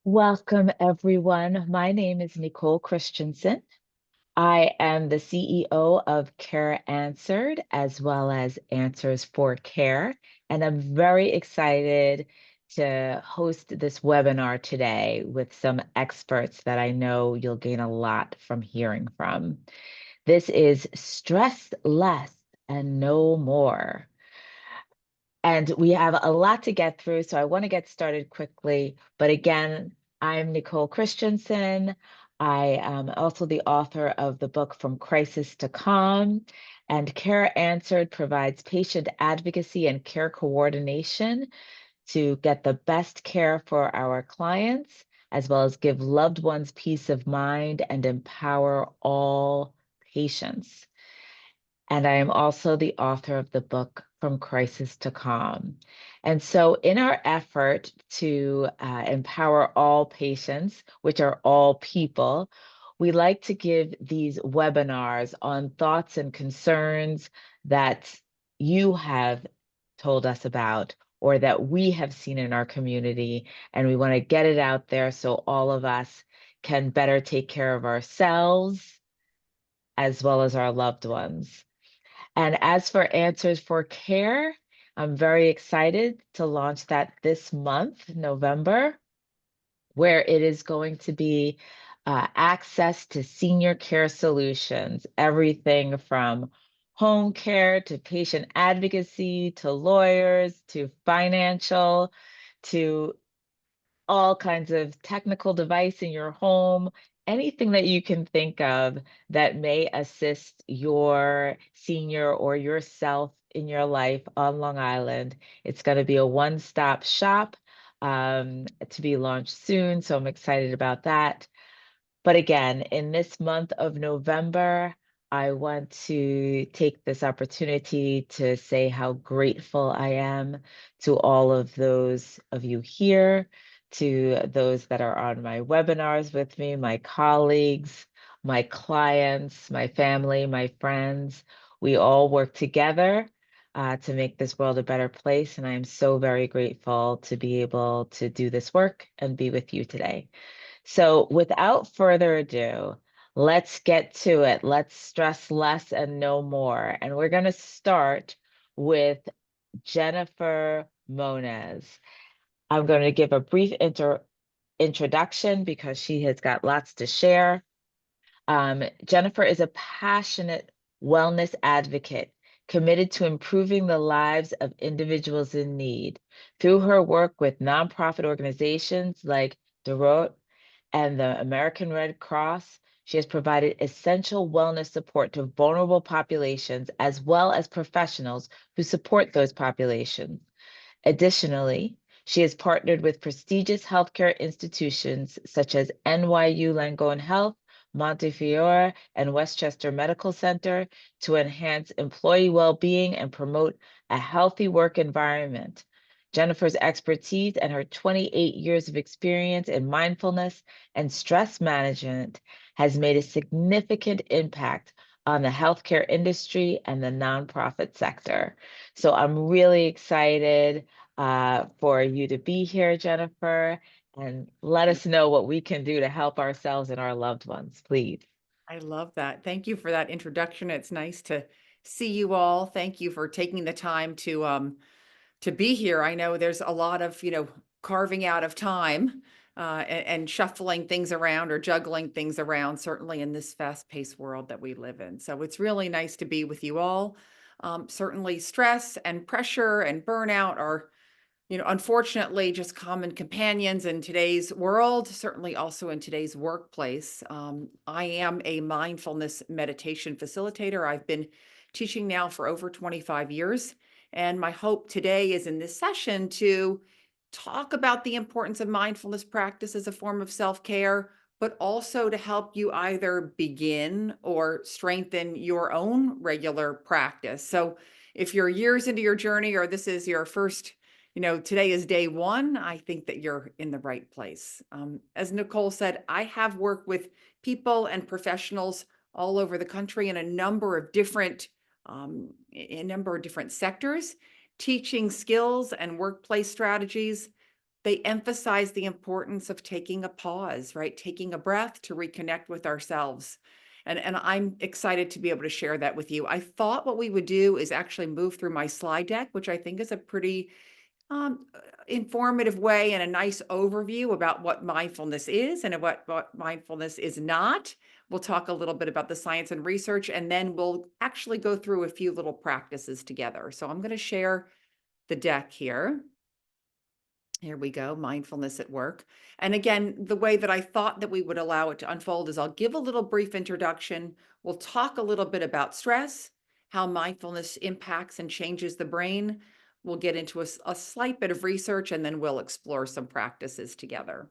Welcome, everyone. My name is Nicole Christensen. I am the CEO of Care Answered, as well as Answers for Care, and I'm very excited to host this webinar today with some experts that I know you'll gain a lot from hearing from. This is Stress Less and No More. And we have a lot to get through, so I want to get started quickly. But again, I'm Nicole Christensen. I am also the author of the book From Crisis to Calm, and Care Answered provides patient advocacy and care coordination to get the best care for our clients, as well as give loved ones peace of mind and empower all patients. And I am also the author of the book From Crisis to Calm. And so, in our effort to empower all patients, which are all people, we like to give these webinars on thoughts and concerns that you have told us about or that we have seen in our community. And we want to get it out there so all of us can better take care of ourselves as well as our loved ones. And as for Answers for Care, I'm very excited to launch that this month, November, where it is going to be access to senior care solutions, everything from home care to patient advocacy to lawyers to financial to all kinds of technical device in your home, anything that you can think of that may assist your senior or yourself in your life on Long Island. It's going to be a one-stop shop to be launched soon, so I'm excited about that. But again, in this month of November, I want to take this opportunity to say how grateful I am to all of those of you here, to those that are on my webinars with me, my colleagues, my clients, my family, my friends. We all work together to make this world a better place. And I'm so very grateful to be able to do this work and be with you today. So without further ado, let's get to it. Let's stress less and no more. And we're going to start with Jennifer Moniz. I'm going to give a brief introduction because she has got lots to share. Jennifer is a passionate wellness advocate committed to improving the lives of individuals in need. Through her work with nonprofit organizations like Dorot and the American Red Cross, she has provided essential wellness support to vulnerable populations as well as professionals who support those populations. Additionally, she has partnered with prestigious healthcare institutions such as NYU Langone Health, Montefiore, and Westchester Medical Center to enhance employee well-being and promote a healthy work environment. Jennifer's expertise and her 28 years of experience in mindfulness and stress management has made a significant impact on the healthcare industry and the nonprofit sector. So I'm really excited for you to be here, Jennifer, and let us know what we can do to help ourselves and our loved ones, please. I love that. Thank you for that introduction. It's nice to see you all. Thank you for taking the time to be here. I know there's a lot of, carving out of time and shuffling things around or juggling things around, certainly in this fast-paced world that we live in. So it's really nice to be with you all. Certainly stress and pressure and burnout are unfortunately, just common companions in today's world, certainly also in today's workplace. I am a mindfulness meditation facilitator. I've been teaching now for over 25 years. And my hope today is in this session to talk about the importance of mindfulness practice as a form of self care, but also to help you either begin or strengthen your own regular practice. So if you're years into your journey or this is your first today is day one, I think that you're in the right place. As Nicole said, I have worked with people and professionals all over the country in a number of different sectors, teaching skills and workplace strategies, They emphasize the importance of taking a pause, right? Taking a breath to reconnect with ourselves. And I'm excited to be able to share that with you. I thought what we would do is actually move through my slide deck, which I think is a pretty informative way and a nice overview about what mindfulness is and what mindfulness is not. We'll talk a little bit about the science and research, and then we'll actually go through a few little practices together. So I'm going to share the deck here. Here we go, mindfulness at work. And again, the way that I thought that we would allow it to unfold is I'll give a little brief introduction. We'll talk a little bit about stress, how mindfulness impacts and changes the brain. We'll get into a slight bit of research, and then we'll explore some practices together.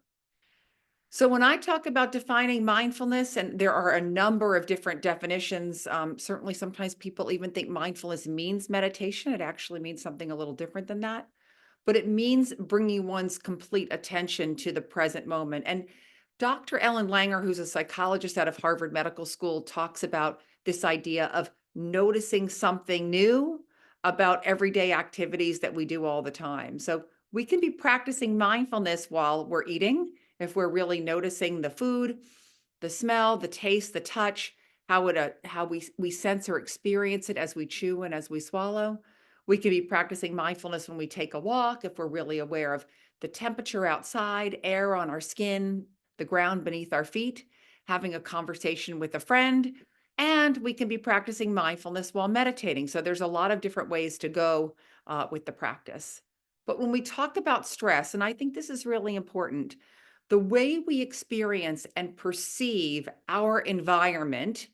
So when I talk about defining mindfulness, and there are a number of different definitions, certainly sometimes people even think mindfulness means meditation. It actually means something a little different than that, but it means bringing one's complete attention to the present moment. And Dr. Ellen Langer, who's a psychologist out of Harvard Medical School, talks about this idea of noticing something new about everyday activities that we do all the time. So we can be practicing mindfulness while we're eating, if we're really noticing the food, the smell, the taste, the touch, how we sense or experience it as we chew and as we swallow. We could be practicing mindfulness when we take a walk, if we're really aware of the temperature outside, air on our skin, the ground beneath our feet, having a conversation with a friend. And we can be practicing mindfulness while meditating. So there's a lot of different ways to go with the practice. But when we talk about stress, and I think this is really important, the way we experience and perceive our environment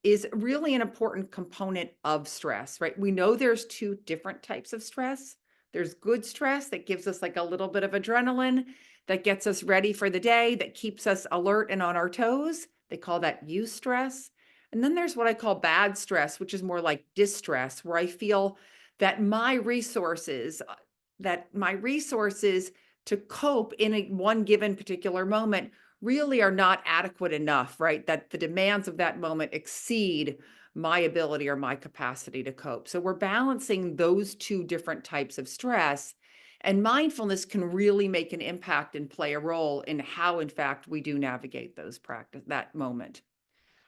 is really an important component of stress, right? We know there's two different types of stress. There's good stress that gives us like a little bit of adrenaline, that gets us ready for the day, that keeps us alert and on our toes. They call that eustress. And then there's what I call bad stress, which is more like distress, where I feel that my resources to cope in one given particular moment really are not adequate enough, right? That the demands of that moment exceed my ability or my capacity to cope. So we're balancing those two different types of stress. And mindfulness can really make an impact and play a role in how, in fact, we do navigate that moment.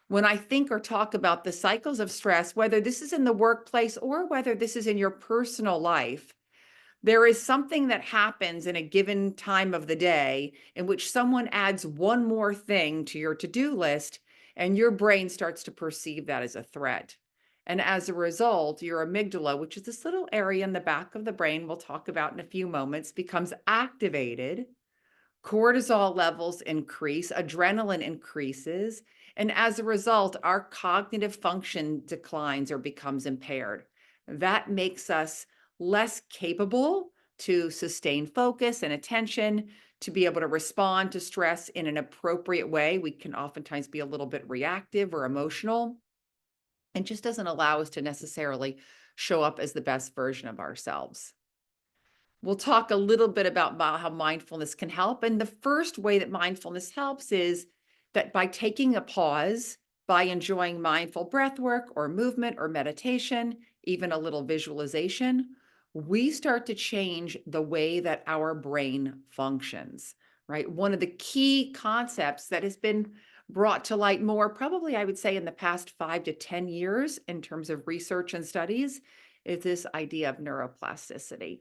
When I think or talk about the cycles of stress, whether this is in the workplace or whether this is in your personal life, there is something that happens in a given time of the day in which someone adds one more thing to your to-do list, and your brain starts to perceive that as a threat. And as a result, your amygdala, which is this little area in the back of the brain we'll talk about in a few moments, becomes activated. Cortisol levels increase, adrenaline increases, and as a result, our cognitive function declines or becomes impaired. That makes us less capable to sustain focus and attention, to be able to respond to stress in an appropriate way. We can oftentimes be a little bit reactive or emotional, and just doesn't allow us to necessarily show up as the best version of ourselves. We'll talk a little bit about how mindfulness can help. And the first way that mindfulness helps is that by taking a pause, by enjoying mindful breath work or movement or meditation, even a little visualization, we start to change the way that our brain functions, right? One of the key concepts that has been brought to light more, probably I would say in the past 5 to 10 years in terms of research and studies, is this idea of neuroplasticity.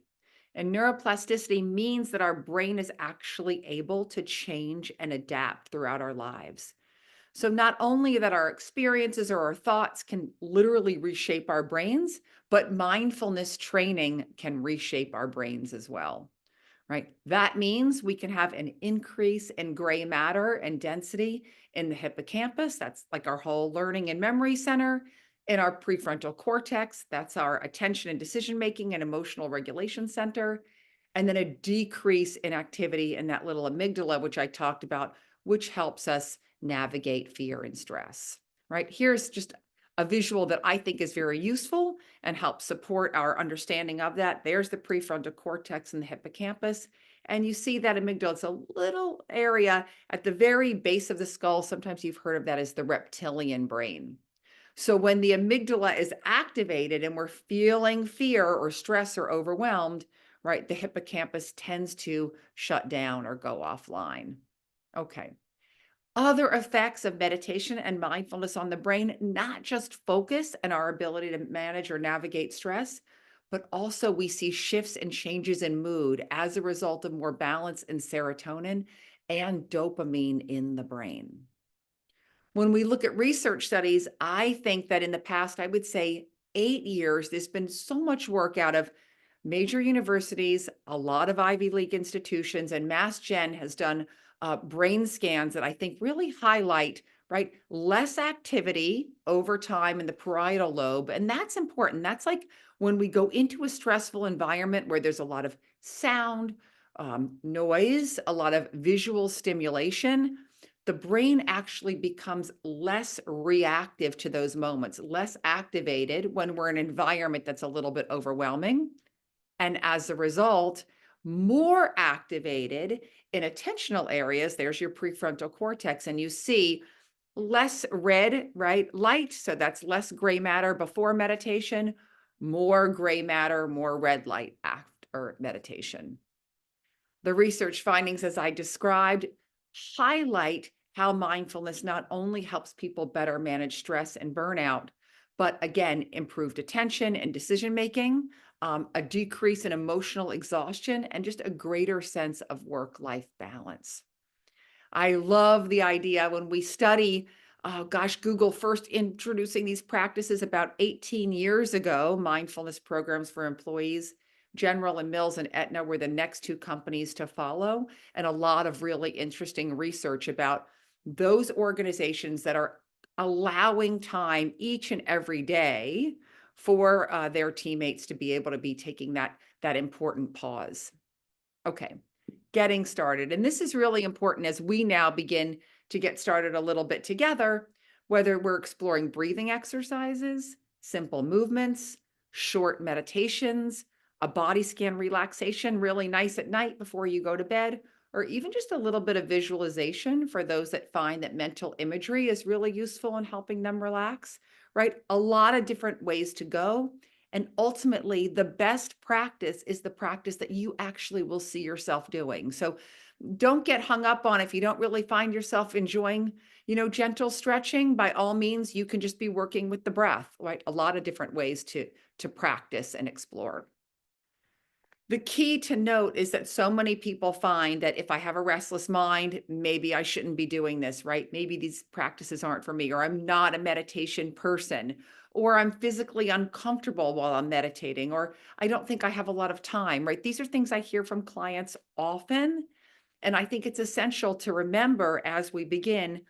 And neuroplasticity means that our brain is actually able to change and adapt throughout our lives. So not only that our experiences or our thoughts can literally reshape our brains, but mindfulness training can reshape our brains as well, right? That means we can have an increase in gray matter and density in the hippocampus. That's like our whole learning and memory center. In our prefrontal cortex, that's our attention and decision-making and emotional regulation center. And then a decrease in activity in that little amygdala, which I talked about, which helps us navigate fear and stress, right? Here's just a visual that I think is very useful and helps support our understanding of that. There's the prefrontal cortex and the hippocampus. And you see that amygdala, it's a little area at the very base of the skull. Sometimes you've heard of that as the reptilian brain. So when the amygdala is activated and we're feeling fear or stress or overwhelmed, right, the hippocampus tends to shut down or go offline. Okay. Other effects of meditation and mindfulness on the brain, not just focus and our ability to manage or navigate stress, but also we see shifts and changes in mood as a result of more balance in serotonin and dopamine in the brain. When we look at research studies, I think that in the past, I would say 8 years, there's been so much work out of major universities, a lot of Ivy League institutions, and Mass Gen has done brain scans that I think really highlight, right, less activity over time in the parietal lobe. And that's important. That's like when we go into a stressful environment where there's a lot of sound, noise, a lot of visual stimulation, the brain actually becomes less reactive to those moments, less activated when we're in an environment that's a little bit overwhelming. And as a result, more activated in attentional areas. There's your prefrontal cortex, and you see less red, right, light. So that's less gray matter before meditation, more gray matter, more red light after meditation. The research findings, as I described, highlight how mindfulness not only helps people better manage stress and burnout, but again, improved attention and decision making, a decrease in emotional exhaustion, and just a greater sense of work-life balance. I love the idea when we study, oh gosh, Google first introducing these practices about 18 years ago, mindfulness programs for employees. General and Mills and Aetna were the next two companies to follow, and a lot of really interesting research about those organizations that are allowing time each and every day for their teammates to be able to be taking that important pause. Okay, getting started. And this is really important as we now begin to get started a little bit together, whether we're exploring breathing exercises, simple movements, short meditations, a body scan relaxation, really nice at night before you go to bed, or even just a little bit of visualization for those that find that mental imagery is really useful in helping them relax, right? A lot of different ways to go. And ultimately, the best practice is the practice that you actually will see yourself doing. So don't get hung up on if you don't really find yourself enjoying, gentle stretching. By all means, you can just be working with the breath, right? A lot of different ways to practice and explore. The key to note is that so many people find that if I have a restless mind, maybe I shouldn't be doing this, right? Maybe these practices aren't for me, or I'm not a meditation person, or I'm physically uncomfortable while I'm meditating, or I don't think I have a lot of time, right? These are things I hear from clients often. And I think it's essential to remember as we begin,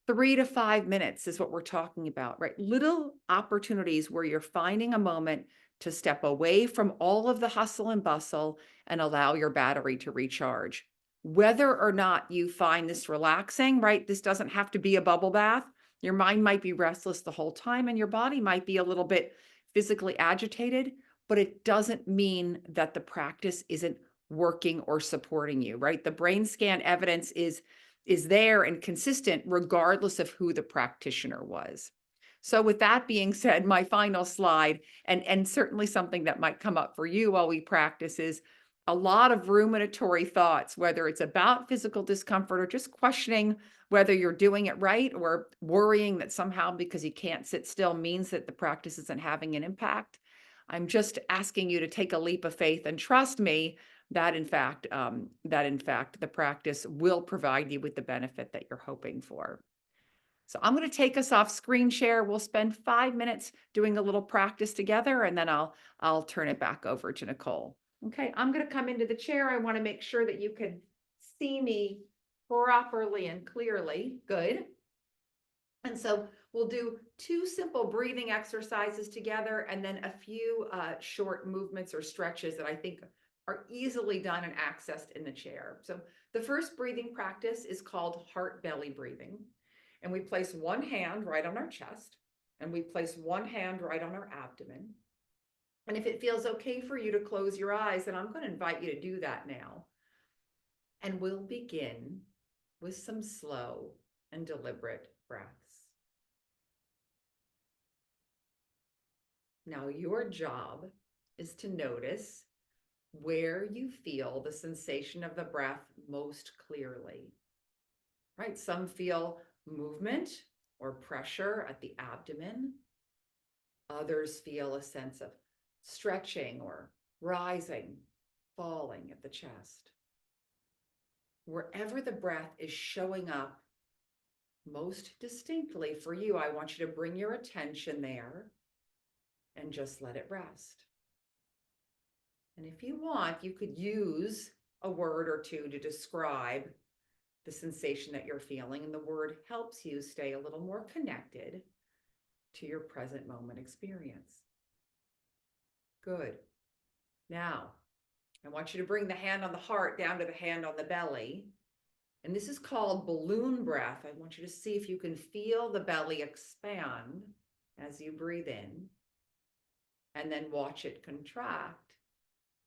3 to 5 minutes is what we're talking about, right? Little opportunities where you're finding a moment to step away from all of the hustle and bustle and allow your battery to recharge. Whether or not you find this relaxing, right? This doesn't have to be a bubble bath. Your mind might be restless the whole time and your body might be a little bit physically agitated, but it doesn't mean that the practice isn't working or supporting you, right? The brain scan evidence is there and consistent regardless of who the practitioner was. So with that being said, my final slide, and certainly something that might come up for you while we practice, is a lot of ruminatory thoughts, whether it's about physical discomfort or just questioning whether you're doing it right, or worrying that somehow because you can't sit still means that the practice isn't having an impact. I'm just asking you to take a leap of faith and trust me that in fact the practice will provide you with the benefit that you're hoping for. So I'm going to take us off screen share. We'll spend 5 minutes doing a little practice together, and then I'll turn it back over to Nicole. Okay, I'm going to come into the chair. I want to make sure that you can see me properly and clearly. Good. And so we'll do 2 simple breathing exercises together, and then a few short movements or stretches that I think are easily done and accessed in the chair. So the first breathing practice is called heart belly breathing. And we place one hand right on our chest, and we place one hand right on our abdomen. And if it feels okay for you to close your eyes, then I'm going to invite you to do that now. And we'll begin with some slow and deliberate breaths. Now, your job is to notice where you feel the sensation of the breath most clearly, right? Some feel movement or pressure at the abdomen. Others feel a sense of stretching or rising, falling at the chest. Wherever the breath is showing up most distinctly for you, I want you to bring your attention there and just let it rest. And if you want, you could use a word or two to describe the sensation that you're feeling, and the word helps you stay a little more connected to your present moment experience. Good. Now, I want you to bring the hand on the heart down to the hand on the belly. And this is called balloon breath. I want you to see if you can feel the belly expand as you breathe in, and then watch it contract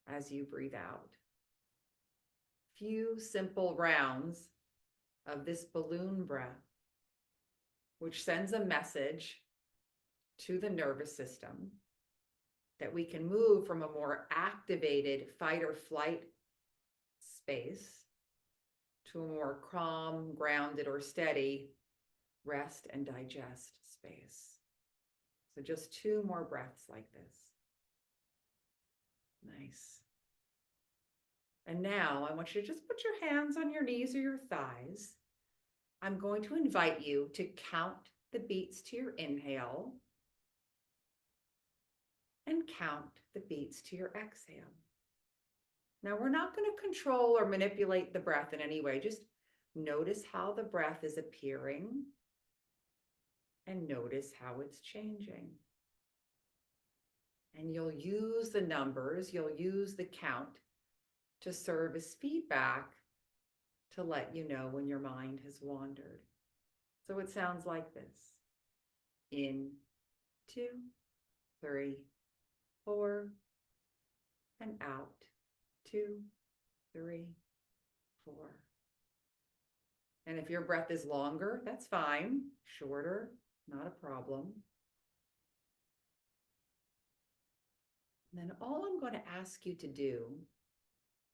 as you breathe out. Few simple rounds of this balloon breath, which sends a message to the nervous system that we can move from a more activated fight or flight space to a more calm, grounded, or steady rest and digest space. So just 2 more breaths like this. Nice. And now I want you to just put your hands on your knees or your thighs. I'm going to invite you to count the beats to your inhale and count the beats to your exhale. Now, we're not going to control or manipulate the breath in any way. Just notice how the breath is appearing and notice how it's changing. And you'll use the numbers, you'll use the count to serve as feedback to let you know when your mind has wandered. So it sounds like this. In, 2, 3, 4, and out, 2, 3, 4. And if your breath is longer, that's fine. Shorter, not a problem. And then all I'm going to ask you to do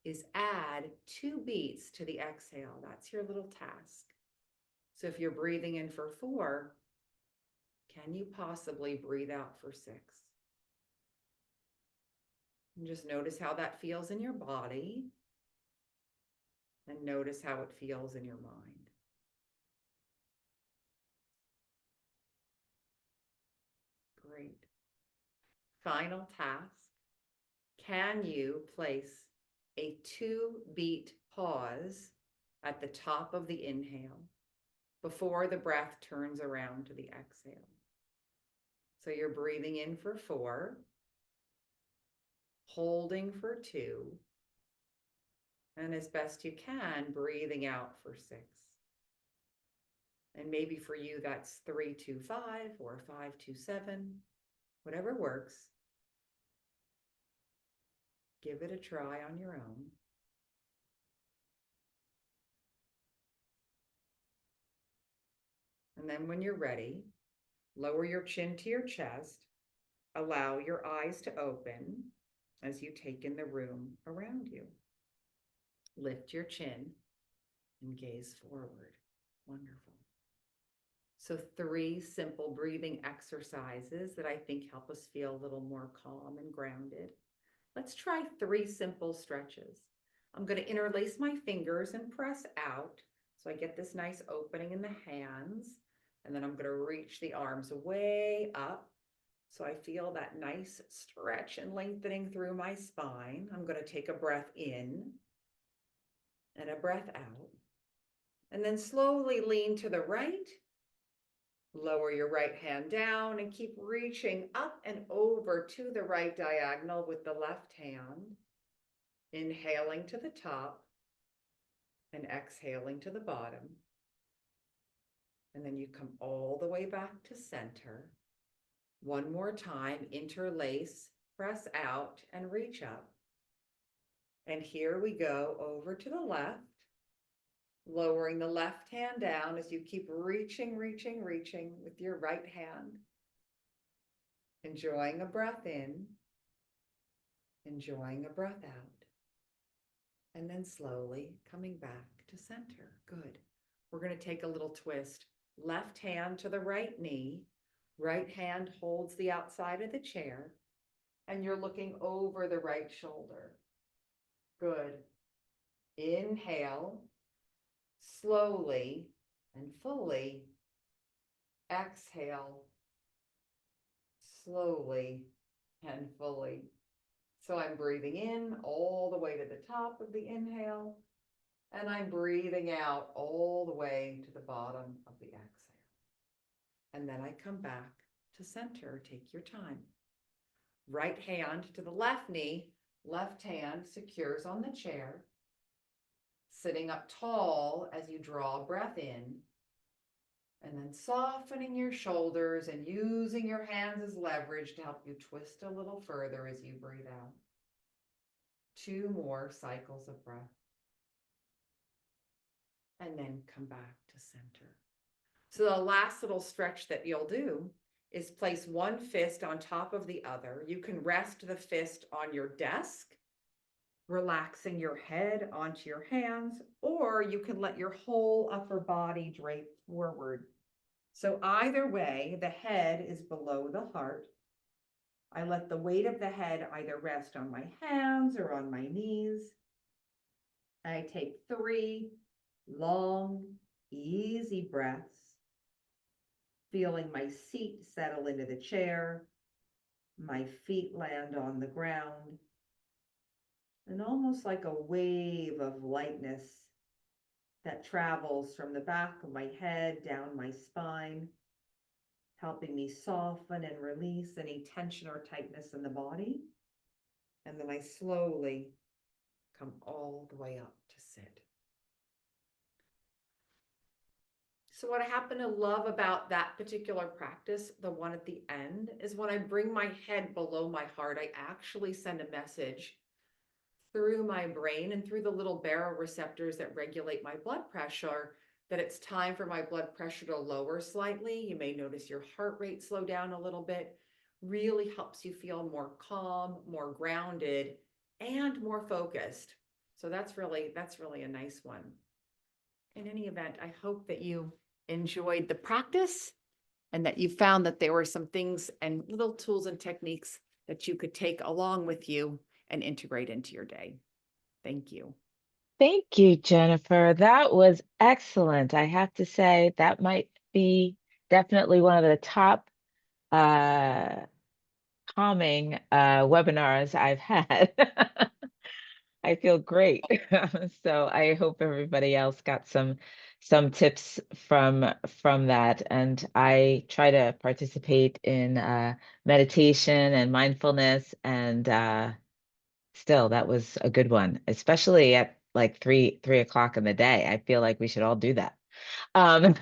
is add 2 beats to the exhale. That's your little task. So if you're breathing in for 4, can you possibly breathe out for 6? And just notice how that feels in your body, and notice how it feels in your mind. Great. Final task. Can you place a 2-beat pause at the top of the inhale before the breath turns around to the exhale? So you're breathing in for 4, holding for 2, and as best you can, breathing out for 6. And maybe for you, that's 3, 2, 5 or 5, 2, 7, whatever works. Give it a try on your own. And then when you're ready, lower your chin to your chest. Allow your eyes to open as you take in the room around you. Lift your chin and gaze forward. Wonderful. So 3 simple breathing exercises that I think help us feel a little more calm and grounded. Let's try 3 simple stretches. I'm going to interlace my fingers and press out so I get this nice opening in the hands. And then I'm going to reach the arms way up so I feel that nice stretch and lengthening through my spine. I'm going to take a breath in and a breath out. And then slowly lean to the right. Lower your right hand down and keep reaching up and over to the right diagonal with the left hand. Inhaling to the top and exhaling to the bottom. And then you come all the way back to center. One more time, interlace, press out, and reach up. And here we go over to the left, lowering the left hand down as you keep reaching, reaching, reaching with your right hand. Enjoying a breath in, enjoying a breath out. And then slowly coming back to center. Good. We're going to take a little twist. Left hand to the right knee. Right hand holds the outside of the chair. And you're looking over the right shoulder. Good. Inhale. Slowly and fully. Exhale. Slowly and fully. So I'm breathing in all the way to the top of the inhale, and I'm breathing out all the way to the bottom of the exhale. And then I come back to center. Take your time. Right hand to the left knee, left hand secures on the chair, sitting up tall as you draw a breath in, and then softening your shoulders and using your hands as leverage to help you twist a little further as you breathe out. 2 more cycles of breath. And then come back to center. So the last little stretch that you'll do is place one fist on top of the other. You can rest the fist on your desk, relaxing your head onto your hands, or you can let your whole upper body drape forward. So either way, the head is below the heart. I let the weight of the head either rest on my hands or on my knees. I take 3 long, easy breaths, feeling my seat settle into the chair, my feet land on the ground, and almost like a wave of lightness that travels from the back of my head down my spine, helping me soften and release any tension or tightness in the body. And then I slowly come all the way up to sit. So what I happen to love about that particular practice, the one at the end, is when I bring my head below my heart, I actually send a message through my brain and through the little baroreceptors that regulate my blood pressure that it's time for my blood pressure to lower slightly. You may notice your heart rate slow down a little bit. Really helps you feel more calm, more grounded, and more focused. So that's really a nice one. In any event, I hope that you enjoyed the practice and that you found that there were some things and little tools and techniques that you could take along with you and integrate into your day. Thank you. Thank you, Jennifer. That was excellent. I have to say that might be definitely one of the top calming webinars I've had. I feel great. So I hope everybody else got some tips from that. And I try to participate in meditation and mindfulness, and still that was a good one, especially at like 3 o'clock in the day. I feel like we should all do that. Um,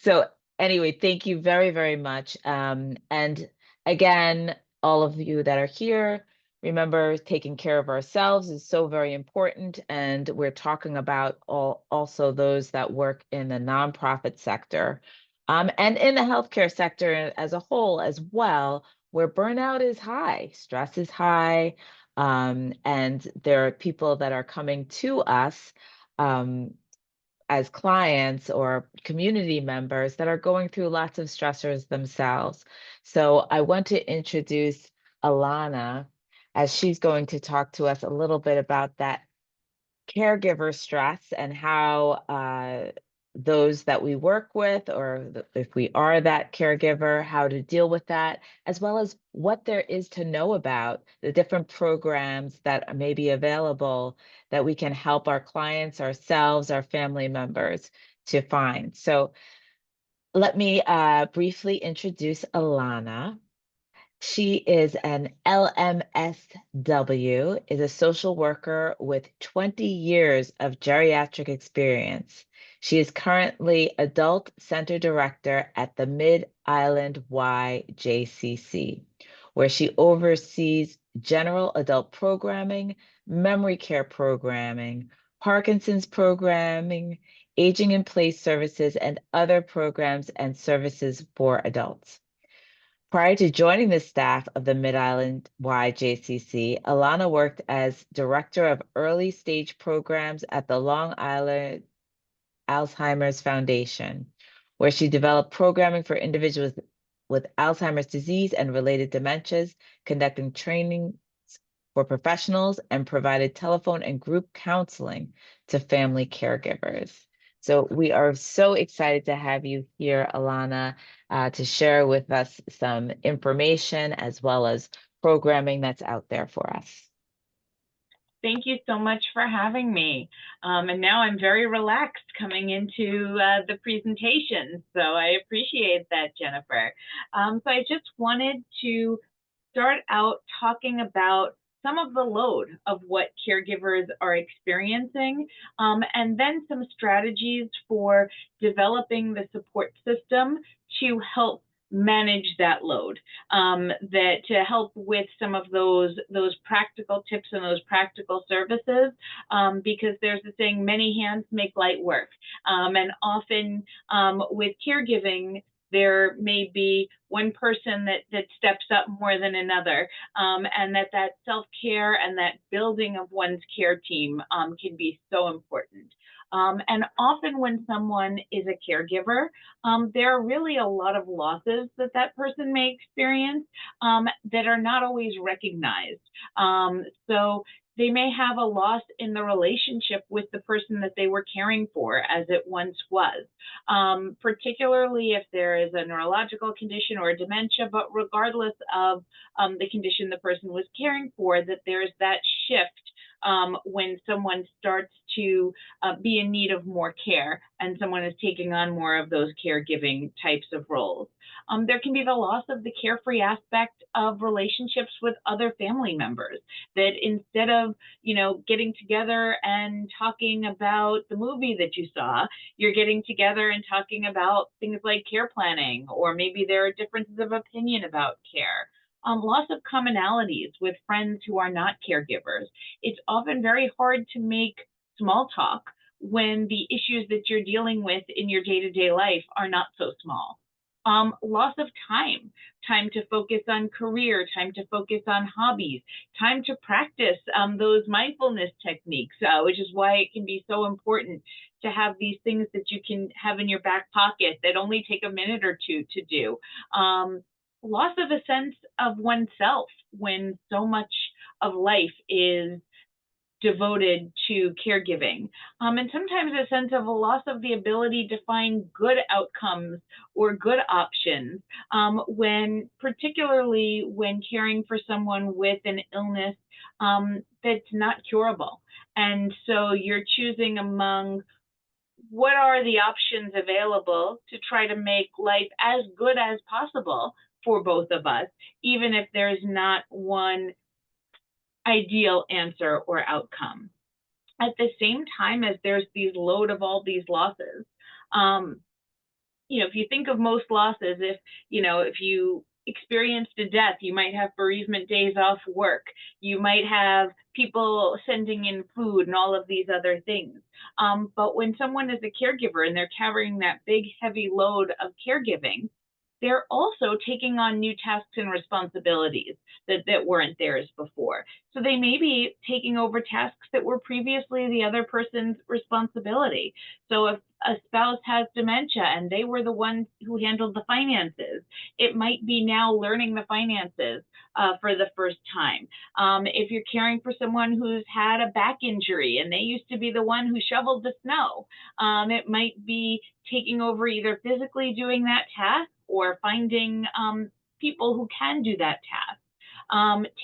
so anyway, thank you very, very much. And again, all of you that are here, remember taking care of ourselves is so very important. And we're talking about also those that work in the nonprofit sector, and in the healthcare sector as a whole as well, where burnout is high, stress is high, and there are people that are coming to us, as clients or community members that are going through lots of stressors themselves. So I want to introduce Alana, as she's going to talk to us a little bit about that caregiver stress and how those that we work with, or if we are that caregiver, how to deal with that, as well as what there is to know about the different programs that may be available that we can help our clients, ourselves, our family members to find. So let me briefly introduce Alana. She is an LMSW, is a social worker with 20 years of geriatric experience. She is currently Adult Center Director at the Mid-Island YJCC, where she oversees general adult programming, memory care programming, Parkinson's programming, aging in place services, and other programs and services for adults. Prior to joining the staff of the Mid-Island YJCC, Alana worked as Director of Early Stage Programs at the Long Island Alzheimer's Foundation, where she developed programming for individuals with Alzheimer's disease and related dementias, conducting training for professionals, and provided telephone and group counseling to family caregivers. So we are so excited to have you here, Alana, to share with us some information as well as programming that's out there for us. Thank you so much for having me. And now I'm very relaxed coming into the presentation. So I appreciate that, Jennifer. So I just wanted to start out talking about some of the load of what caregivers are experiencing, and then some strategies for developing the support system to help manage that load, that to help with some of those practical tips and those practical services, because there's a saying, many hands make light work, and often with caregiving, there may be one person that steps up more than another, and that self-care and that building of one's care team can be so important. And often when someone is a caregiver, there are really a lot of losses that person may experience that are not always recognized. So they may have a loss in the relationship with the person that they were caring for as it once was, particularly if there is a neurological condition or a dementia, but regardless of the condition the person was caring for, that there's that shift when someone starts to be in need of more care and someone is taking on more of those caregiving types of roles. There can be the loss of the carefree aspect of relationships with other family members, that instead of, getting together and talking about the movie that you saw, you're getting together and talking about things like care planning, or maybe there are differences of opinion about care. Loss of commonalities with friends who are not caregivers. It's often very hard to make small talk when the issues that you're dealing with in your day-to-day life are not so small. Loss of time to focus on career, time to focus on hobbies, time to practice those mindfulness techniques, which is why it can be so important to have these things that you can have in your back pocket that only take a minute or two to do. Loss of a sense of oneself when so much of life is devoted to caregiving, and sometimes a sense of a loss of the ability to find good outcomes or good options, particularly when caring for someone with an illness that's not curable. And so you're choosing among what are the options available to try to make life as good as possible for both of us, even if there's not one ideal answer or outcome. At the same time as there's these load of all these losses, if you think of most losses, if you experienced a death, you might have bereavement days off work, you might have people sending in food and all of these other things. But when someone is a caregiver and they're carrying that big, heavy load of caregiving, they're also taking on new tasks and responsibilities that weren't theirs before. So they may be taking over tasks that were previously the other person's responsibility. So if a spouse has dementia and they were the ones who handled the finances, it might be now learning the finances for the first time. If you're caring for someone who's had a back injury and they used to be the one who shoveled the snow, it might be taking over either physically doing that task or finding people who can do that task.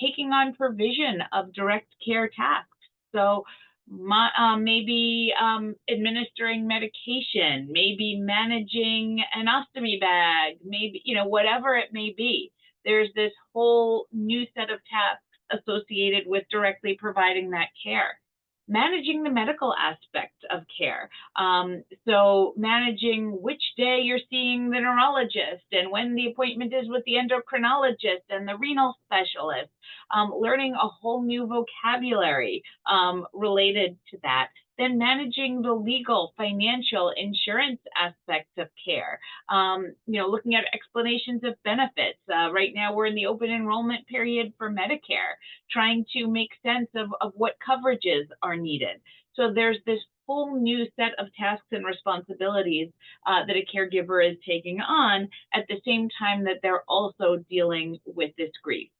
Taking on provision of direct care tasks. So maybe administering medication, maybe managing an ostomy bag, maybe, whatever it may be. There's this whole new set of tasks associated with directly providing that care. Managing the medical aspect of care. So managing which day you're seeing the neurologist and when the appointment is with the endocrinologist and the renal specialist, learning a whole new vocabulary related to that then managing the legal, financial, insurance aspects of care, looking at explanations of benefits. Right now, we're in the open enrollment period for Medicare, trying to make sense of what coverages are needed. So there's this whole new set of tasks and responsibilities that a caregiver is taking on at the same time that they're also dealing with this grief.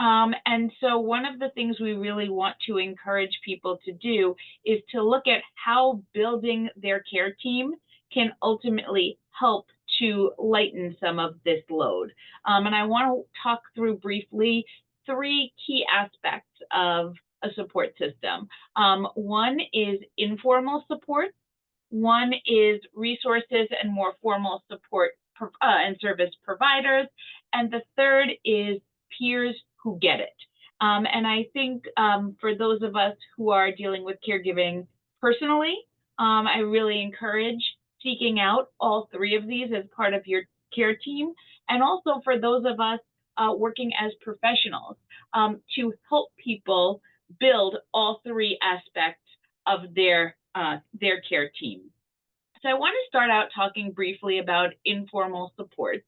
And so one of the things we really want to encourage people to do is to look at how building their care team can ultimately help to lighten some of this load. And I want to talk through briefly 3 key aspects of a support system. One is informal support. One is resources and more formal support and service providers. And the third is peers who get it. And I think for those of us who are dealing with caregiving personally, I really encourage seeking out all 3 of these as part of your care team. And also for those of us working as professionals to help people build all 3 aspects of their care team. So I want to start out talking briefly about informal supports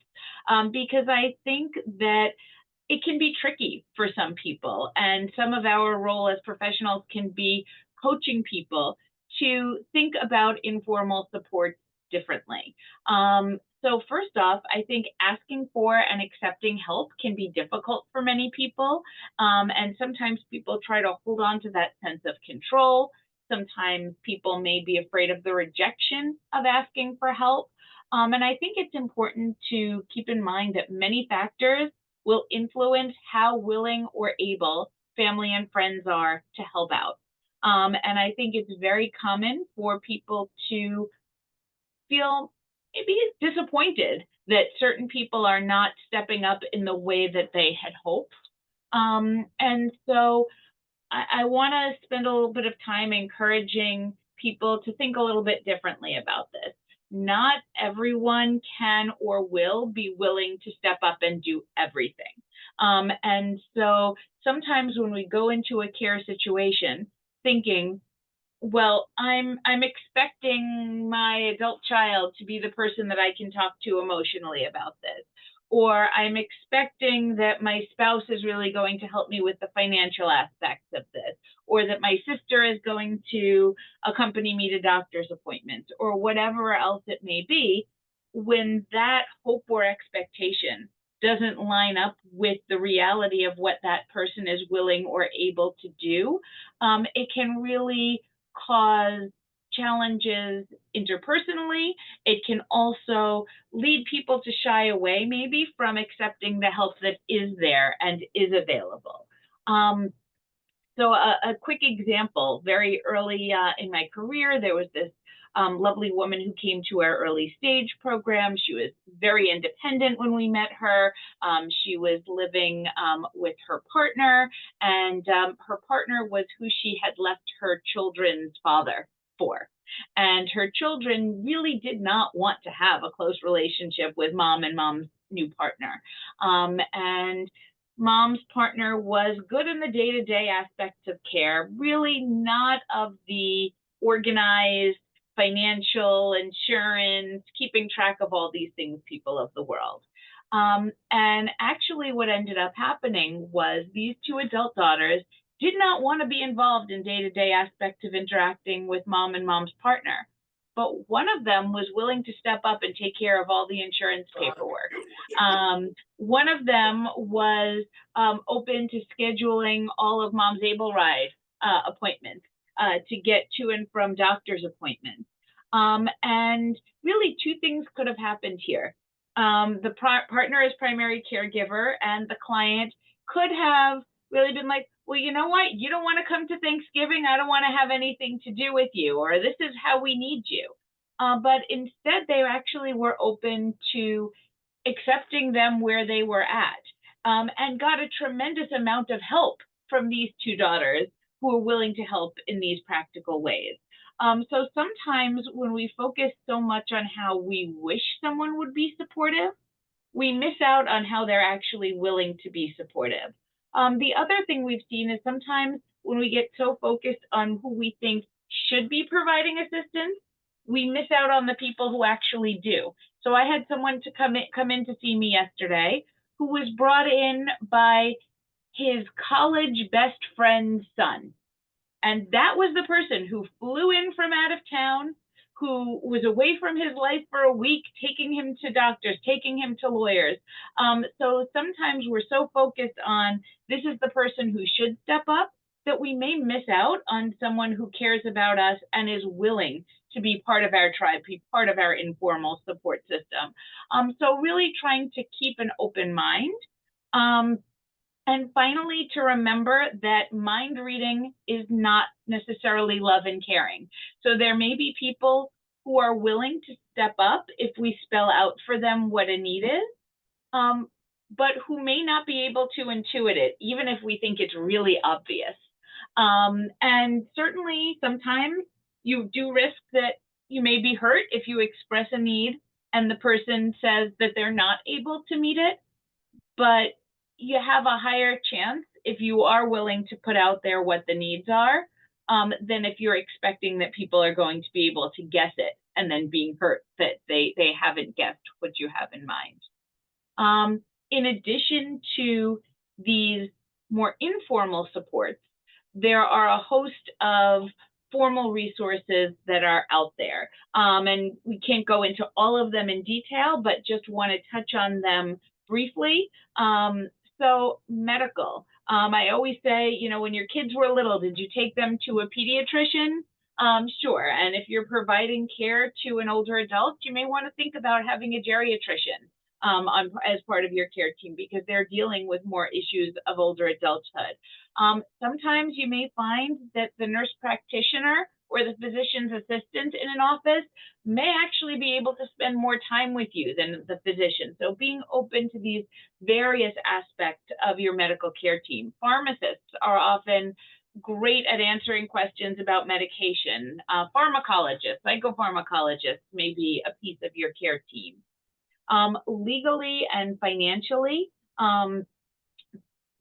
because I think that it can be tricky for some people, and some of our role as professionals can be coaching people to think about informal supports differently. So first off, I think asking for and accepting help can be difficult for many people, and sometimes people try to hold on to that sense of control. Sometimes people may be afraid of the rejection of asking for help. And I think it's important to keep in mind that many factors will influence how willing or able family and friends are to help out. And I think it's very common for people to feel maybe disappointed that certain people are not stepping up in the way that they had hoped. And so I want to spend a little bit of time encouraging people to think a little bit differently about this. Not everyone can or will be willing to step up and do everything. And so sometimes when we go into a care situation thinking, well, I'm expecting my adult child to be the person that I can talk to emotionally about this, or I'm expecting that my spouse is really going to help me with the financial aspects of this, or that my sister is going to accompany me to doctor's appointments, or whatever else it may be. When that hope or expectation doesn't line up with the reality of what that person is willing or able to do, it can really cause challenges interpersonally. It can also lead people to shy away maybe from accepting the help that is there and is available. So a quick example, very early in my career, there was this lovely woman who came to our early stage program. She was very independent when we met her. She was living with her partner, and her partner was who she had left her children's father for. And her children really did not want to have a close relationship with mom and mom's new partner. And mom's partner was good in the day-to-day aspects of care, really not of the organized financial, insurance, keeping track of all these things, people of the world. And actually what ended up happening was these 2 adult daughters did not want to be involved in day-to-day aspects of interacting with mom and mom's partner. But one of them was willing to step up and take care of all the insurance paperwork. One of them was open to scheduling all of mom's Able Ride appointments to get to and from doctor's appointments. And really 2 things could have happened here. The partner is primary caregiver, and the client could have really been like, well, you know what? You don't want to come to Thanksgiving. I don't want to have anything to do with you, or this is how we need you. But instead, they actually were open to accepting them where they were at, and got a tremendous amount of help from these 2 daughters who were willing to help in these practical ways. So sometimes when we focus so much on how we wish someone would be supportive, we miss out on how they're actually willing to be supportive. The other thing we've seen is sometimes when we get so focused on who we think should be providing assistance, we miss out on the people who actually do. So I had someone to come in to see me yesterday who was brought in by his college best friend's son. And that was the person who flew in from out of town, who was away from his life for a week, taking him to doctors, taking him to lawyers. So sometimes we're so focused on this is the person who should step up that we may miss out on someone who cares about us and is willing to be part of our tribe, be part of our informal support system. So really trying to keep an open mind. And finally, to remember that mind reading is not necessarily love and caring. So there may be people who are willing to step up if we spell out for them what a need is, but who may not be able to intuit it, even if we think it's really obvious. And certainly sometimes you do risk that you may be hurt if you express a need and the person says that they're not able to meet it, but you have a higher chance if you are willing to put out there what the needs are, than if you're expecting that people are going to be able to guess it and then being hurt that they haven't guessed what you have in mind. In addition to these more informal supports, there are a host of formal resources that are out there. And we can't go into all of them in detail, but just want to touch on them briefly. So medical, I always say, you know, when your kids were little, did you take them to a pediatrician? Sure. And if you're providing care to an older adult, you may want to think about having a geriatrician as part of your care team, because they're dealing with more issues of older adulthood. Sometimes you may find that the nurse practitioner or the physician's assistant in an office may actually be able to spend more time with you than the physician. So being open to these various aspects of your medical care team. Pharmacists are often great at answering questions about medication. Pharmacologists, psychopharmacologists may be a piece of your care team. Legally and financially,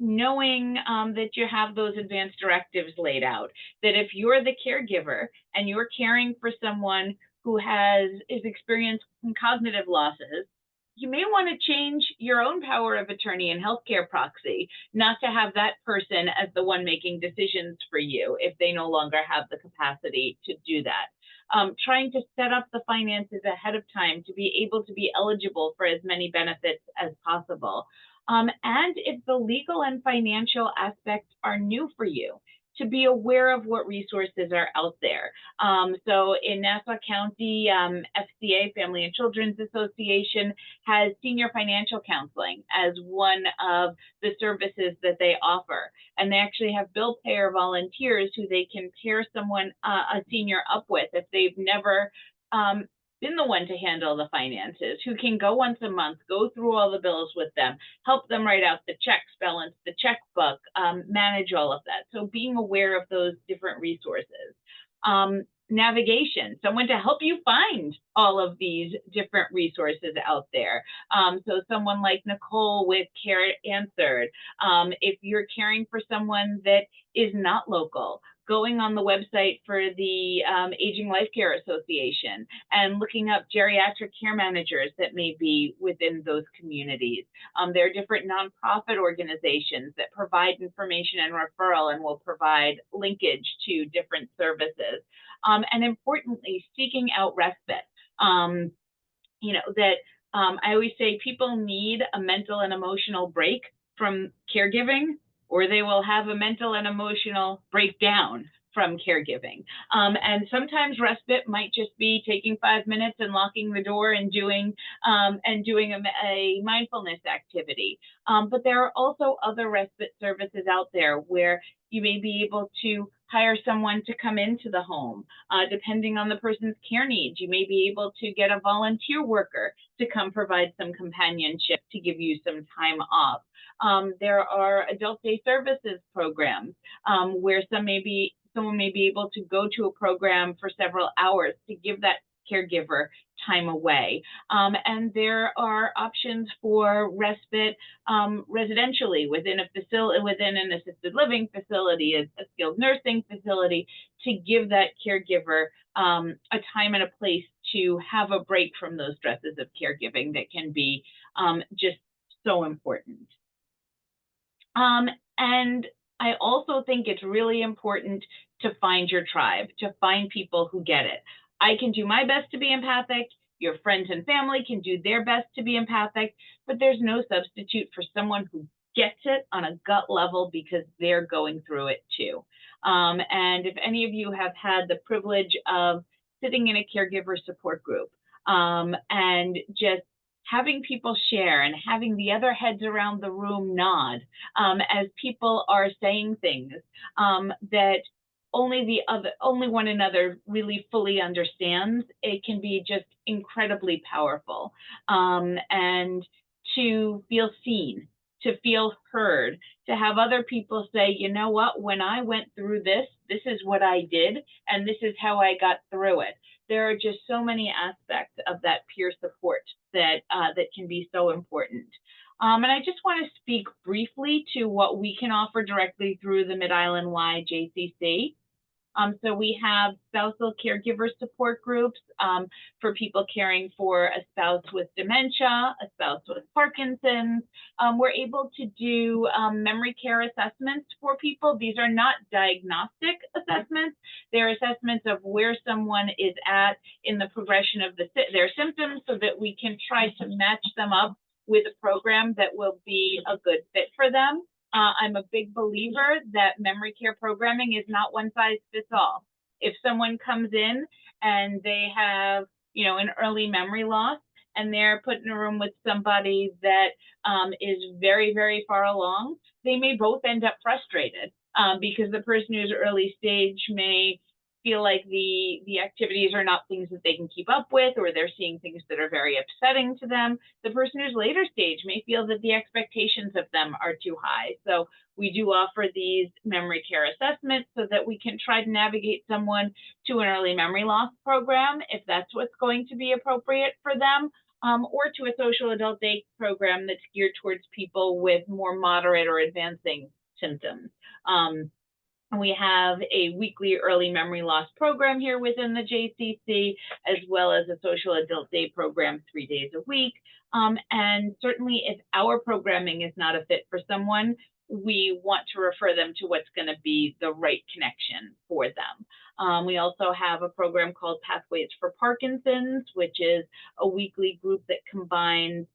knowing that you have those advanced directives laid out, that if you're the caregiver and you're caring for someone who is experiencing cognitive losses, you may want to change your own power of attorney and healthcare proxy, not to have that person as the one making decisions for you if they no longer have the capacity to do that. Trying to set up the finances ahead of time to be able to be eligible for as many benefits as possible. And if the legal and financial aspects are new for you, to be aware of what resources are out there. So in Nassau County, FCA, Family and Children's Association, has senior financial counseling as one of the services that they offer. And they actually have bill payer volunteers who they can pair someone, a senior, up with if they've never been the one to handle the finances, who can go once a month, go through all the bills with them, help them write out the checks, balance the checkbook, manage all of that. So being aware of those different resources. Navigation, someone to help you find all of these different resources out there. So someone like Nicole with Care Answered. If you're caring for someone that is not local, going on the website for the Aging Life Care Association and looking up geriatric care managers that may be within those communities. There are different nonprofit organizations that provide information and referral and will provide linkage to different services. And importantly, seeking out respite. You know, that I always say people need a mental and emotional break from caregiving, or they will have a mental and emotional breakdown from caregiving. And sometimes respite might just be taking 5 minutes and locking the door and doing a mindfulness activity. But there are also other respite services out there where you may be able to hire someone to come into the home. Depending on the person's care needs, you may be able to get a volunteer worker to come provide some companionship to give you some time off. There are adult day services programs where someone may be able to go to a program for several hours to give that caregiver time away. And there are options for respite residentially within a facility, within an assisted living facility, a skilled nursing facility, to give that caregiver a time and a place to have a break from those stresses of caregiving that can be just so important. And I also think it's really important to find your tribe, to find people who get it. I can do my best to be empathic. Your friends and family can do their best to be empathic, but there's no substitute for someone who gets it on a gut level because they're going through it too. And if any of you have had the privilege of sitting in a caregiver support group and just having people share and having the other heads around the room nod as people are saying things that only one another really fully understands, it can be just incredibly powerful. And to feel seen, to feel heard, to have other people say, you know what, when I went through this, this is what I did, and this is how I got through it. There are just so many aspects of that peer support that that can be so important. And I just want to speak briefly to what we can offer directly through the Mid-Island Y JCC. So we have spousal caregiver support groups for people caring for a spouse with dementia, a spouse with Parkinson's. We're able to do memory care assessments for people. These are not diagnostic assessments. They're assessments of where someone is at in the progression of their symptoms so that we can try to match them up with a program that will be a good fit for them. I'm a big believer that memory care programming is not one size fits all. If someone comes in and they have, an early memory loss and they're put in a room with somebody that is very, very far along, they may both end up frustrated because the person who's early stage may feel like the activities are not things that they can keep up with, or they're seeing things that are very upsetting to them. The person who's later stage may feel that the expectations of them are too high. So we do offer these memory care assessments so that we can try to navigate someone to an early memory loss program, if that's what's going to be appropriate for them, or to a social adult day program that's geared towards people with more moderate or advancing symptoms. We have a weekly early memory loss program here within the JCC, as well as a social adult day program 3 days a week. And certainly if our programming is not a fit for someone, we want to refer them to what's going to be the right connection for them. We also have a program called Pathways for Parkinson's, which is a weekly group that combines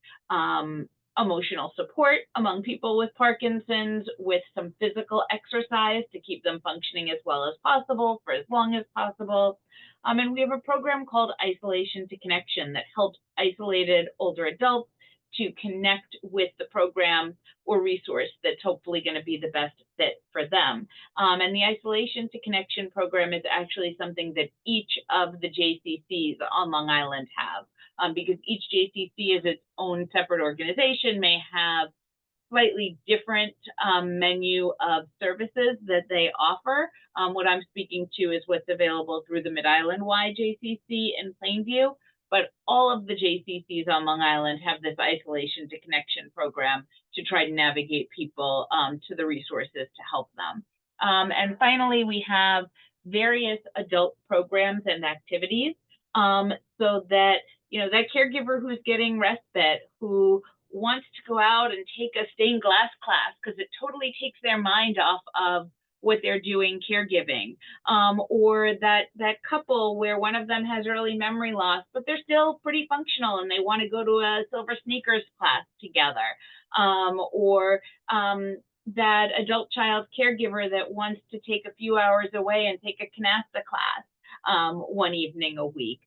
emotional support among people with Parkinson's with some physical exercise to keep them functioning as well as possible for as long as possible. And we have a program called Isolation to Connection that helps isolated older adults to connect with the program or resource that's hopefully going to be the best fit for them. And the Isolation to Connection program is actually something that each of the JCCs on Long Island have. Because each JCC is its own separate organization, may have slightly different menu of services that they offer. What I'm speaking to is what's available through the Mid-Island Y JCC in Plainview, but all of the JCCs on Long Island have this Isolation to Connection program to try to navigate people to the resources to help them. And finally, we have various adult programs and activities so that that caregiver who's getting respite, who wants to go out and take a stained glass class because it totally takes their mind off of what they're doing caregiving, or that couple where one of them has early memory loss, but they're still pretty functional and they want to go to a silver sneakers class together, or that adult child caregiver that wants to take a few hours away and take a canasta class one evening a week.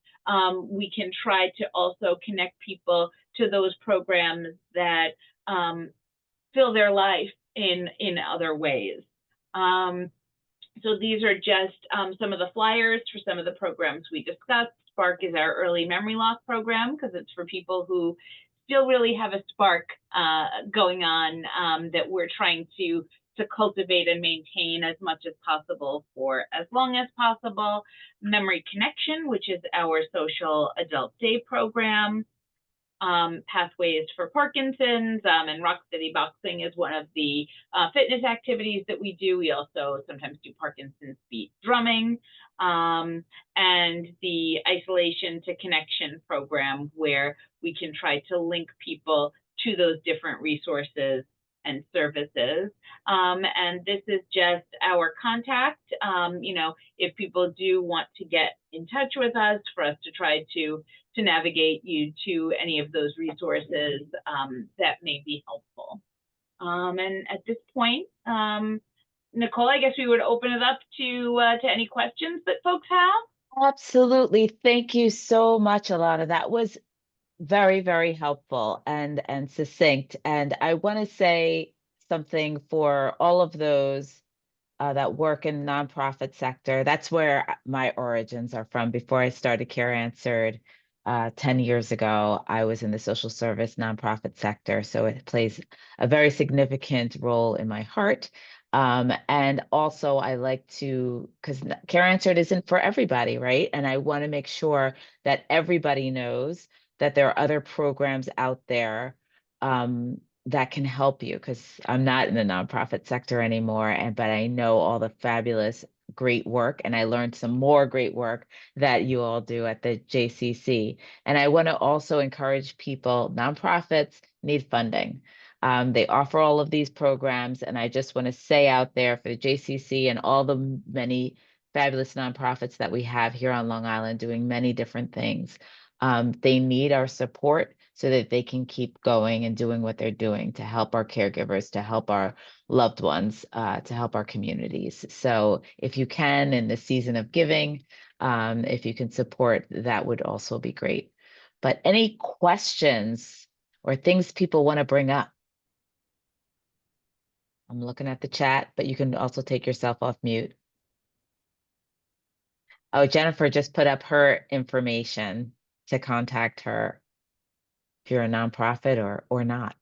We can try to also connect people to those programs that fill their life in other ways. So these are just some of the flyers for some of the programs we discussed. Spark is our early memory loss program because it's for people who still really have a spark going on that we're trying to to cultivate and maintain as much as possible for as long as possible. Memory Connection, which is our social adult day program. Pathways for Parkinson's, and Rock City Boxing is one of the fitness activities that we do. We also sometimes do Parkinson's beat drumming, and the Isolation to Connection program, where we can try to link people to those different resources and services. And this is just our contact. If people do want to get in touch with us for us to try to navigate you to any of those resources that may be helpful. And at this point, Nicole, I guess we would open it up to any questions that folks have. Absolutely. Thank you so much, Alana. That was very, very helpful and succinct. And I want to say something for all of those that work in the nonprofit sector. That's where my origins are from. Before I started Care Answered 10 years ago, I was in the social service nonprofit sector. So it plays a very significant role in my heart. And also I like to, because Care Answered isn't for everybody, right? And I want to make sure that everybody knows that there are other programs out there that can help you, because I'm not in the nonprofit sector anymore, but I know all the fabulous, great work, and I learned some more great work that you all do at the JCC. And I want to also encourage people, nonprofits need funding. They offer all of these programs, and I just want to say out there for the JCC and all the many fabulous nonprofits that we have here on Long Island doing many different things. They need our support so that they can keep going and doing what they're doing to help our caregivers, to help our loved ones, to help our communities. So if you can, in the season of giving, if you can support, that would also be great. But any questions or things people want to bring up? I'm looking at the chat, but you can also take yourself off mute. Oh, Jennifer just put up her information to contact her if you're a nonprofit or not.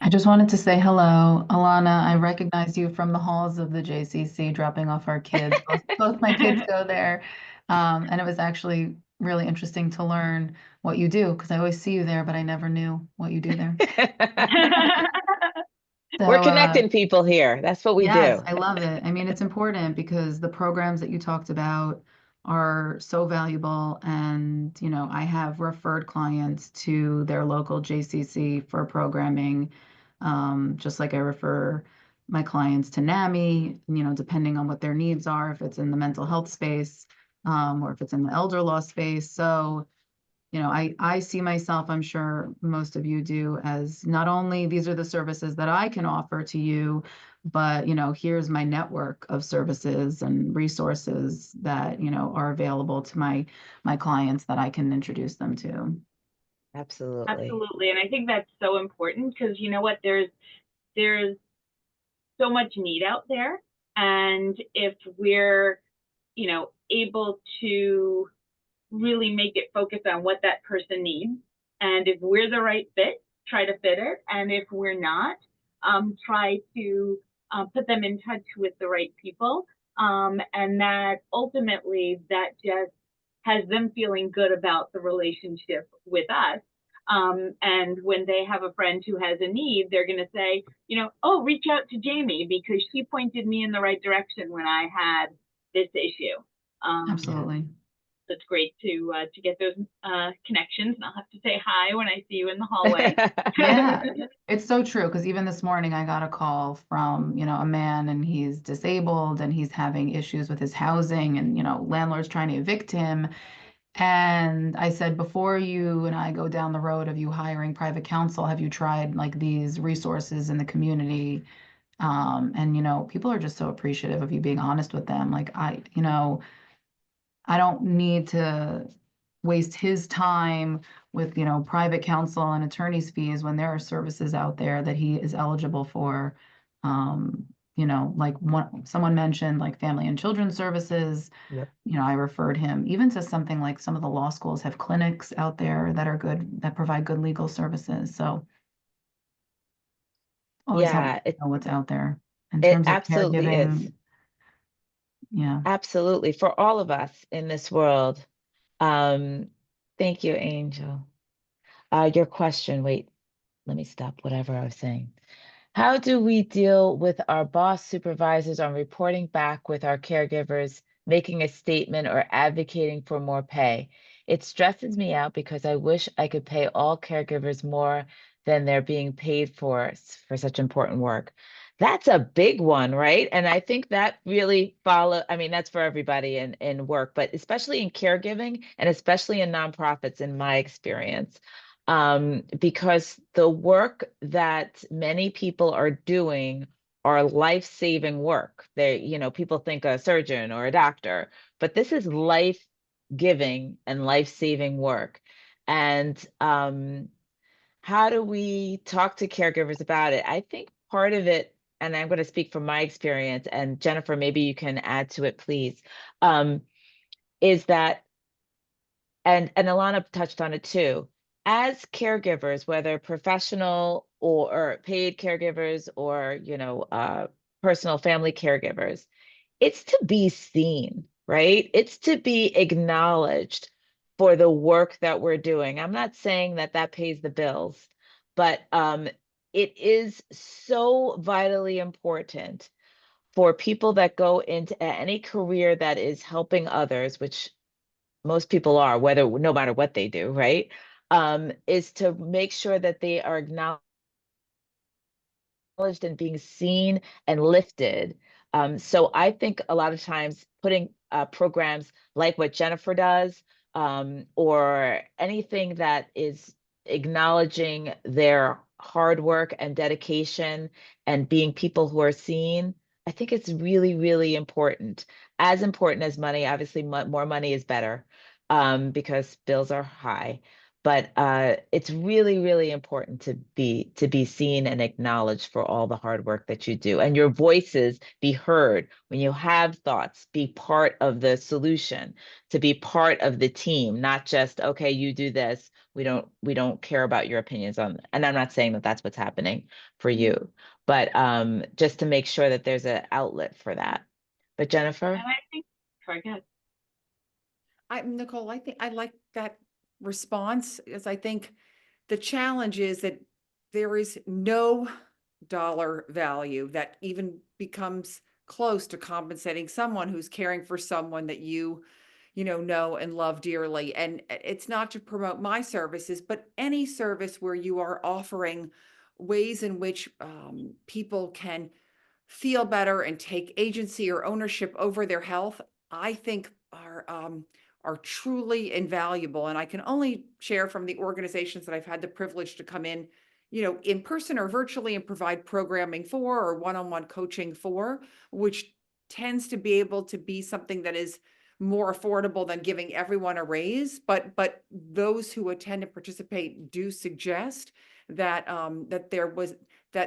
I just wanted to say hello, Alana. I recognize you from the halls of the JCC dropping off our kids. Both my kids go there. And it was actually really interesting to learn what you do, because I always see you there, but I never knew what you do there. We're connecting people here. That's what we yes, do. I love it. I mean, it's important because the programs that you talked about are so valuable. And, I have referred clients to their local JCC for programming, just like I refer my clients to NAMI, depending on what their needs are, if it's in the mental health space, or if it's in the elder law space. So, I see myself, I'm sure most of you do, as not only these are the services that I can offer to you, but, here's my network of services and resources that, are available to my clients that I can introduce them to. Absolutely. Absolutely. And I think that's so important, because you know what, there's so much need out there. And if we're, able to really make it focus on what that person needs, and if we're the right fit, try to fit it. And if we're not, try to put them in touch with the right people. And that ultimately, that just has them feeling good about the relationship with us. And when they have a friend who has a need, they're going to say, oh, reach out to Jamie because she pointed me in the right direction when I had this issue. Absolutely. It's great to get those connections, and I'll have to say hi when I see you in the hallway. Yeah, it's so true, because even this morning I got a call from, a man, and he's disabled and he's having issues with his housing, and, landlord's trying to evict him. And I said, before you and I go down the road of you hiring private counsel, have you tried like these resources in the community? And, people are just so appreciative of you being honest with them. Like I don't need to waste his time with, private counsel and attorney's fees when there are services out there that he is eligible for. Like someone mentioned, like family and children's services. Yep. I referred him even to something like some of the law schools have clinics out there that are good, that provide good legal services. So always help Yeah, know what's out there. in It terms of absolutely is. caregiving. Yeah. Absolutely. For all of us in this world. Um, thank you, Angel. Your question, wait, let me stop whatever I was saying. How do we deal with our boss supervisors on reporting back with our caregivers, making a statement or advocating for more pay? It stresses me out because I wish I could pay all caregivers more than they're being paid for such important work. That's a big one, right? And I think that really I mean, that's for everybody in work, but especially in caregiving and especially in nonprofits, in my experience, because the work that many people are doing are life-saving work. People think a surgeon or a doctor, but this is life-giving and life-saving work. And how do we talk to caregivers about it? I think part of it, and I'm going to speak from my experience, and Jennifer, maybe you can add to it, please, is that, and Ilana touched on it too, as caregivers, whether professional or paid caregivers or, personal family caregivers, it's to be seen, right? It's to be acknowledged for the work that we're doing. I'm not saying that that pays the bills, but it is so vitally important for people that go into any career that is helping others, which most people are, no matter what they do, right? Is to make sure that they are acknowledged and being seen and lifted. So I think a lot of times putting programs like what Jennifer does, or anything that is acknowledging their hard work and dedication and being people who are seen, I think it's really, really important. As important as money, obviously more money is better, because bills are high. But it's really, really important to be seen and acknowledged for all the hard work that you do, and your voices be heard when you have thoughts. Be part of the solution, to be part of the team, not just, okay, you do this. We don't care about your opinions on. And I'm not saying that that's what's happening for you, but just to make sure that there's an outlet for that. But Jennifer. And I think, sorry, go ahead. Nicole, I think I like that response, because I think the challenge is that there is no dollar value that even becomes close to compensating someone who's caring for someone that know and love dearly. And it's not to promote my services, but any service where you are offering ways in which people can feel better and take agency or ownership over their health, I think are truly invaluable. And I can only share from the organizations that I've had the privilege to come in person or virtually, and provide programming for or one-on-one coaching for, which tends to be able to be something that is more affordable than giving everyone a raise. But those who attend and participate do suggest that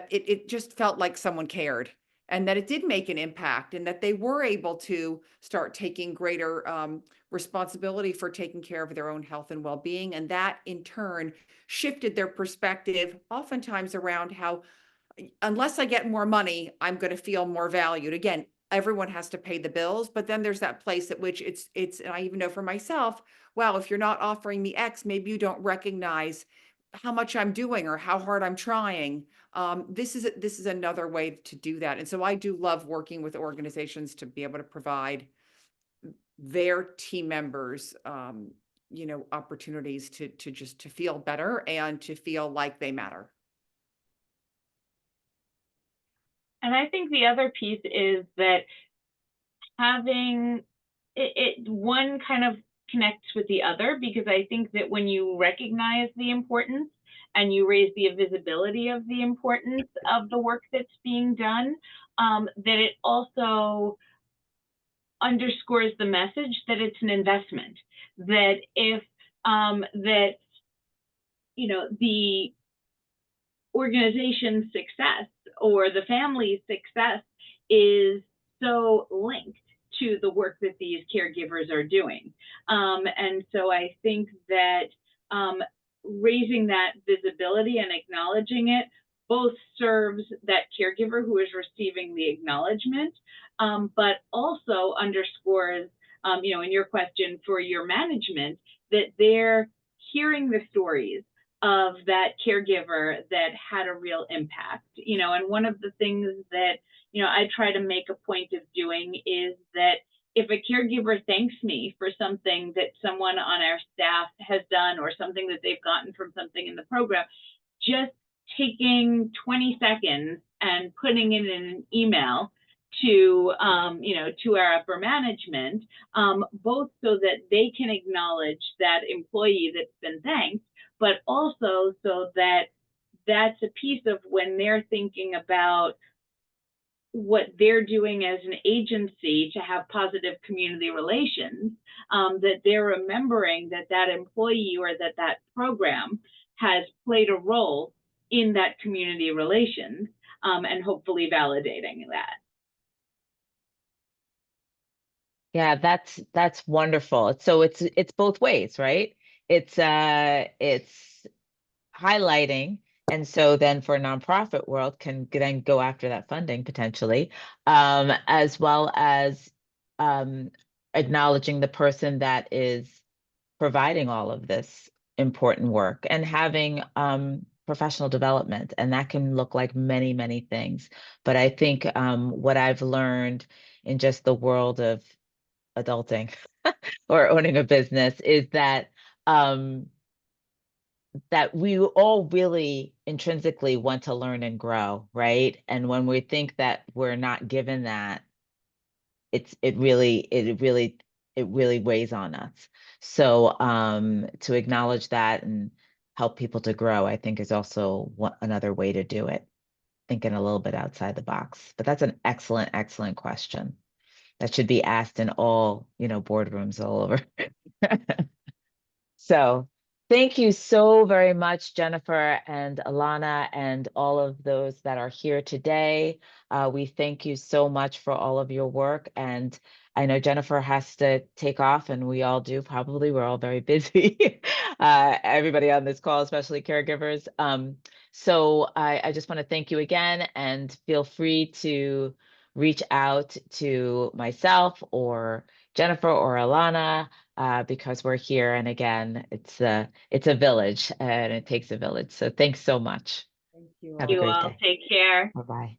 it just felt like someone cared, and that it did make an impact, and that they were able to start taking greater responsibility for taking care of their own health and well-being. And that in turn shifted their perspective, oftentimes around how, unless I get more money, I'm going to feel more valued. Again, everyone has to pay the bills, but then there's that place at which and I even know for myself, wow, if you're not offering me X, maybe you don't recognize how much I'm doing or how hard I'm trying. This is another way to do that. And so I do love working with organizations to be able to provide their team members, opportunities to just to feel better and to feel like they matter. And I think the other piece is that having one kind of connects with the other, because I think that when you recognize the importance and you raise the visibility of the importance of the work that's being done, that it also underscores the message that it's an investment, that if the organization's success or the family's success is so linked to the work that these caregivers are doing. And so I think that raising that visibility and acknowledging it both serves that caregiver who is receiving the acknowledgement, but also underscores, in your question for your management, that they're hearing the stories of that caregiver that had a real impact. And one of the things that, I try to make a point of doing is that if a caregiver thanks me for something that someone on our staff has done or something that they've gotten from something in the program, just taking 20 seconds and putting it in an email to to our upper management, both so that they can acknowledge that employee that's been thanked, but also so that that's a piece of when they're thinking about what they're doing as an agency to have positive community relations, that they're remembering that that employee or that program has played a role in that community relations, and hopefully validating that. Yeah, that's wonderful. So it's both ways, right? It's highlighting, and so then for nonprofit world can then go after that funding potentially, as well as acknowledging the person that is providing all of this important work and having professional development. And that can look like many, many things. But I think what I've learned in just the world of adulting or owning a business is that that we all really intrinsically want to learn and grow, right? And when we think that we're not given that, it really weighs on us. So to acknowledge that and help people to grow, I think is also another way to do it, thinking a little bit outside the box. But that's an excellent, excellent question that should be asked in all, boardrooms all over. So thank you so very much, Jennifer and Alana, and all of those that are here today. We thank you so much for all of your work. And I know Jennifer has to take off, and we all do probably. We're all very busy, everybody on this call, especially caregivers. So I just want to thank you again, and feel free to reach out to myself or Jennifer or Alana, because we're here. And again, it's a village, and it takes a village. So thanks so much. Thank you. Have a You great all day. take care. Bye-bye.